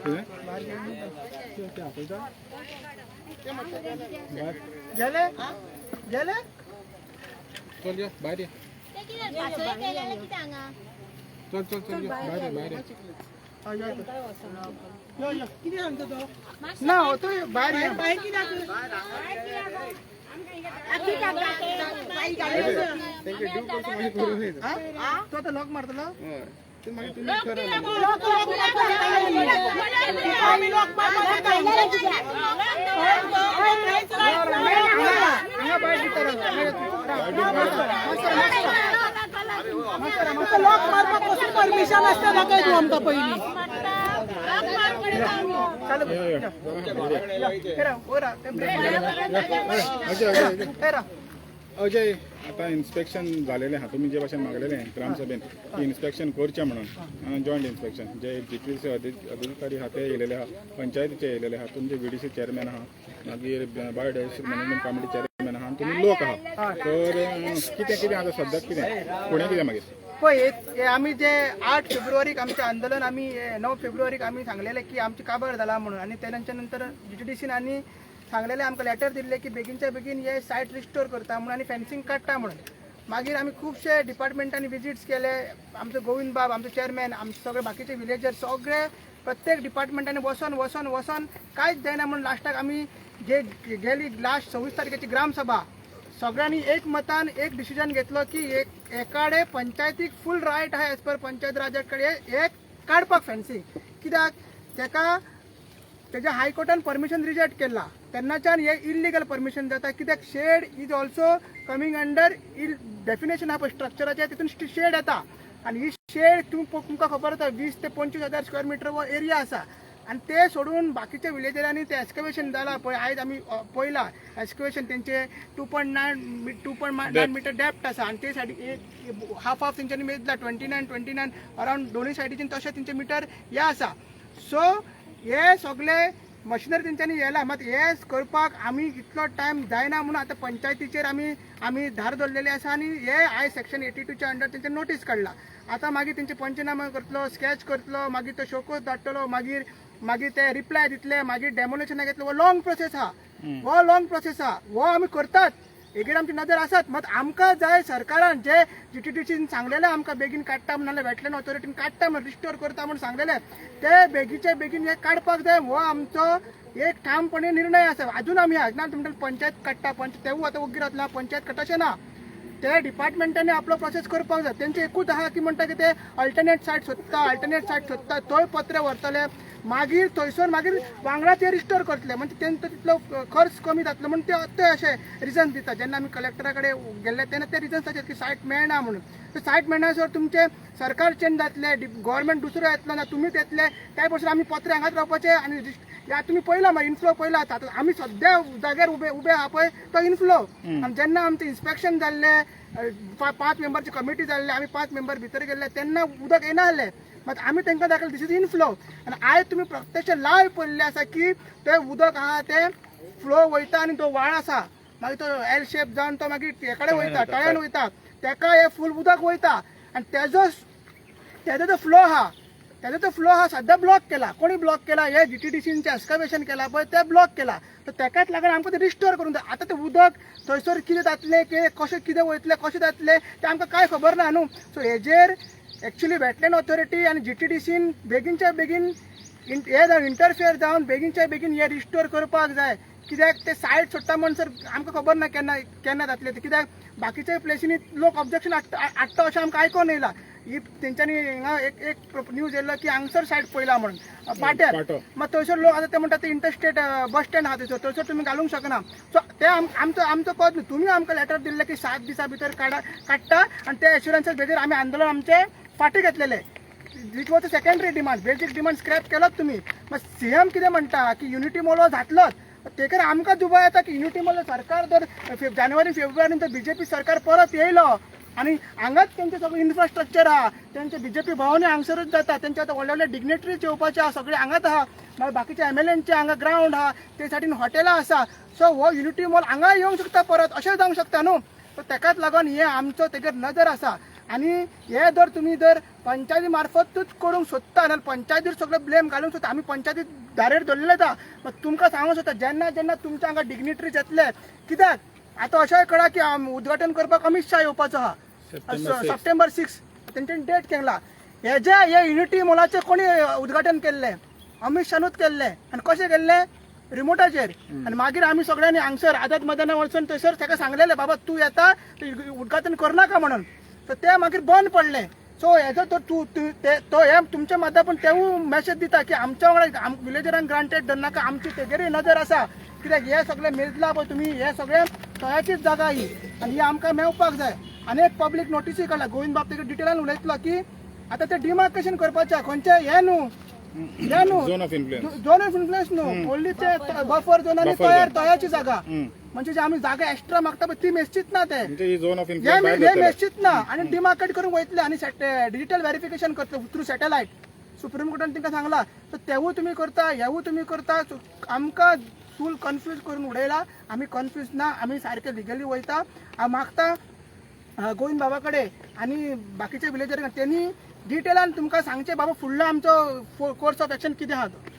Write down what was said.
गेले गेले चल या बाहेर ये. चल चल चल या बाहेर ये, बाहेर ये. किती सांगतो तो ना होतो बाहेर ये. बाहेर किती तो आता लॉक मारतलो ते मागे तुम्ही खरं लॉक मारपाक कसली परमिशन असते दाखय तू आमकां पहिली अजय आता इन्स्पेक्शन झालेले हा तुम्ही जे भाषेन मागलेले ग्रामसभेन की इन्स्पेक्शन करचे म्हणून जॉईंट इन्स्पेक्शन जे GTDC अधिकारी हा ते येयलेले हा पंचायतीचे येयलेले हा तुमचे VDC चेअरमॅन आहा मागीर बायोडायव्हर्सिटी मॅनेजमेंट कमिटी चेअरमॅन आहा तुम्ही लोक आहा तर कितें कितें आता सद्याक कितें फुडें कितें मागीर पळय आमी जे 8 फेब्रुवारीक आमचें आंदोलन आमी 9 फेब्रुवारीक आमी सांगलेले की आमची काबार जाला म्हणून आणि त्याच्या नंतर GTDCन आनी सांगलेले आमकां लेटर दिल्ले की बेगीनच्या बेगीन हे सायट रिस्टोर करता म्हणून आनी फेन्सिंग काडटा म्हणून मागीर आमी खुबशे डिपार्टमेंटांनी विजिट्स केले आमचो गोविंद बाब आमचो चेअरमॅन आमचे सगळे बाकीचे विलेजर्स सगळे प्रत्येक डिपार्टमेंटांनी वचोन कांयच जायना म्हणून लास्टाक आमी जे गेली लास्ट 26 तारखेची ग्रामसभा सगळ्यांनी एक मतान एक डिसिजन घेतलो की एकाडे पंचायतीक फुल रायट आहा एज पर पंचायत राजा कडे एक काडपाक फेन्सिंग कित्याक तेच्या हायकोर्टान परमिशन रिजेक्ट केला तेन्नाच्यान हे इल्लिगल परमिशन जाता कित्याक shed is also coming under definition आहा पळय स्ट्रक्चराचे तितून शेड येता आणि ही शेड तुमकां खबर आसा 20 ते 25,000 स्क्वेअर मिटर वो एरिया आसा आणि ते सोडून बाकीच्या विलेजरांनी ते एक्सकवेशन जाला पळय आयज आमी पळयला एक्सकवेशन तेंचे 2.9 मिटर डेप्थ आसा आणि ते सायडीक हाफ तेंच्यांनी मेजला 29 अरावंड दोनूय सायडीच्यान तशें तेंचे मिटर हे आसा सो हे सगळे मशिनरी तेंच्यांनी येयला मात हे करपाक आमी इतलो टायम जायना म्हणून आतां पंचायतीचेर आमी धार दवरलेली आसा आणि हे आयज सेक्शन 82च्या अंडर तेंचे नोटीस काडला आता मागीर तेंचे पंचनामा करतलो स्केच करतलो मागीर तो शोकोस धाडटलो मागीर ते रिप्लाय दितले मागीर डेमोलेशनाक येतलो हो लॉंग प्रोसेस आहा हो आमी करतात हेजेर आमची नजर आसात मात आमकां जाय सरकारान जे GTDCन सांगलेले आमकां बेगीन काडटा म्हणून वेटलँड ऑथॉरिटीन काडटा म्हणून रिस्टोर करता म्हणून सांगलेले ते बेगीचे बेगीन हे काडपाक जाय हो आमचो एक ठामपणे निर्णय आसा अजून आमी ना तुमच्या पंचायत काडटा तेवूय आतां वगीर जातला पंचायत काडटाशें ना ते डिपार्टमेंटांनी आपलो प्रोसेस करपाक जाय तेंचे एकूच आहा की म्हणटा की ते अल्टरनेट सायट सोदता थंय पत्र व्हरतले मागीर थंयसर मागीर वांगडाचे रिस्टोर करतले म्हणजे तेंचो तितलो खर्च कमी जातलो म्हणून ते अशें रिजन दिता जेन्ना आमी कलेक्टरा कडेन गेल्ले तेन्ना ते रिजन्स आसात की सायट मेळना म्हणून ते सायट मेळनासर तुमचे सरकार चेंज जातले गव्हर्मेंट दुसरो येतलो ना तुमीच येतले त्या पासून आमी पत्र हांगाच रावपाचे आनी तुम्ही पळयला मागीर इन्फ्लो पळयला आता आमी सद्या जाग्यार उबे आहा पळय तो इन्फ्लो आनी जेन्ना आमचें इन्स्पेक्शन जाल्लें 5 मेंबरची कमिटी जाल्ली आमी 5 मेंबर भितर गेल्ले तेन्ना उदक येना जाल्लें मात आमी तांकां दाखयलें दिस इज इनफ्लो आनी आयज तुमी प्रत्यक्ष लायव्ह पळयल्लें आसा की ते उदक आहा ते फ्लो वयता आनी तो व्हाळ आसा मागीर तो एल शेप जावन तो मागीर हे कडेन वयता तळ्यान वयता तेका हे फूल उदक वयता आनी तेजो जो फ्लो हा सध्या ब्लॉक केला कोणी ब्लॉक केला हे GTDCचे एक्सकवेशन केला पळय ते ब्लॉक केला तर तेकाच लागून आमकां ते रिस्टोर करून जाय आतां ते उदक थंयसर कितें जातलें कशें कितें वयतलें कशें जातलें तें आमकां कांय खबर ना न्हू सो हेजेर एक्चुअली वेटलँड ऑथॉरिटी आनी GTDCन बेगीनच्या बेगीन हे इंटरफियर जावन बेगीनच्या बेगीन हे रिस्टोर करपाक जाय कित्याक ते सायट सोडटा म्हणसर आमकां खबर ना केन्ना जातलें ते कित्याक बाकीच्या प्लेसींनी लोक ऑब्जेक्शन हाडटा अशें आमकां आयकोन येयला तेंच्यांनी हिंगा एक न्यूज येयल्लो की हांगसर सायट पळयला म्हणून पाट्यार मात थंयसर लोक आतां ते म्हणटा ते इंटरस्टेट बस स्टँड आहा थंयसर तुमी घालूंक शकना सो ते आमचो कद न्हू तुमी आमकां लेटर दिल्लें की 7 दिसां भितर काडटा आनी ते एश्युरन्साच्या बेगीर आमी आंदोलन आमचे फाटी घेतलेले which was the secondary demand basic demand scrap केलोच तुमी मात CM कितें म्हणटा की युनिटी मोलो जातलोच तेकर आमकां दुबाव येता की युनिटी मोलो सरकार जर जानेवारी फेब्रुवारीन तर BJP सरकार परत येयलो आणि हांगाच तेंचे सगळें इन्फ्रास्ट्रक्चर आहा तेंचे BJP भवनी हांगसरूच जाता तेंचे आतां व्हडले व्हडले डिग्नेटरीज येवपाचे आहा सगळे हांगाच आहा मागीर बाकीचे MLAंचे हांगा ग्रावंड आहा ते सायडीन हॉटेलां आसा सो हो युनिटी मॉल हांगा येवंक शकता परत अशें जावंक शकता न्हू सो तेकाच लागून हे आमचो तेजेर नजर आसा आणि हे जर तुम्ही जर पंचायती मार्फतच करूंक सोदता जाल्यार पंचायतीर सगळं ब्लेम घालूंक सोदता आमी पंचायतीत दारेर दवरलेले आसा मग तुमकां सांगूंक सोदता जेन्ना जेन्ना तुमच्या हांगा डिग्निटरीज येतले कित्याक आता अशेंय कळा की उद्घाटन करपाक अमित शाह येवपाचो आहा सप्टेंबर 6 तेंच्यानी डेट केला हे युनिटी मॉलाचे कोणी उद्घाटन केल्ले अमित शाहनूच केल्ले आनी कशें केल्ले रिमोटाचेर आनी मागीर आमी सगळ्यांनी हांगसर आझाद मैदाना वचून थंयसर ताका सांगलेले बाबा तूं येता उद्घाटन करनाका म्हणून तर ते मागीर बंद पडले सो हेजो तो हे तुमच्या माध्यमातून तेवूय मॅसेज दिता की आमच्या वांगडा विलेजरांक ग्रांटेड धरनाका आमची तेजेरूय नजर आसा कित्याक हे सगळे मेजला पळय तुमी हे सगळे तयाचीच जागा ही आनी ही आमकां मेवपाक जाय आनी एक पब्लीक नोटीसूय काडला गोविंद बाब तेका डिटेलान उलयतलो की आता ते डिमार्केशन करपाचें खंयचे हे न्हू झोन ऑफ इन्फ्लुएन्स न्हू ओन्ली ते बफर झोन आनी तयाची जागा म्हणजे जे आमी जागा एक्स्ट्रा मागता पळय ती मेस्चीत ना ते म्हणजे झोन ऑफ हे मेस्चीत ना आनी डिमार्केट करूंक वयतले आनी डिजिटल व्हेरिफिकेशन करता थ्रू सॅटेलायट सुप्रीम कोर्टान तांकां सांगला तर तेवूय तुमी करता हेवूय तुमी करता आमकां फूल कन्फ्यूज करून उडयला आमी कन्फ्यूज ना आमी सारके लिगली वयता हांव मागता गोविंद बाबा कडेन आनी बाकीचे विलेजर त्यांनी डिटेलान तुमकां सांगचे बाबा फुडलो आमचो कोर्स ऑफ एक्शन कितें आहा तो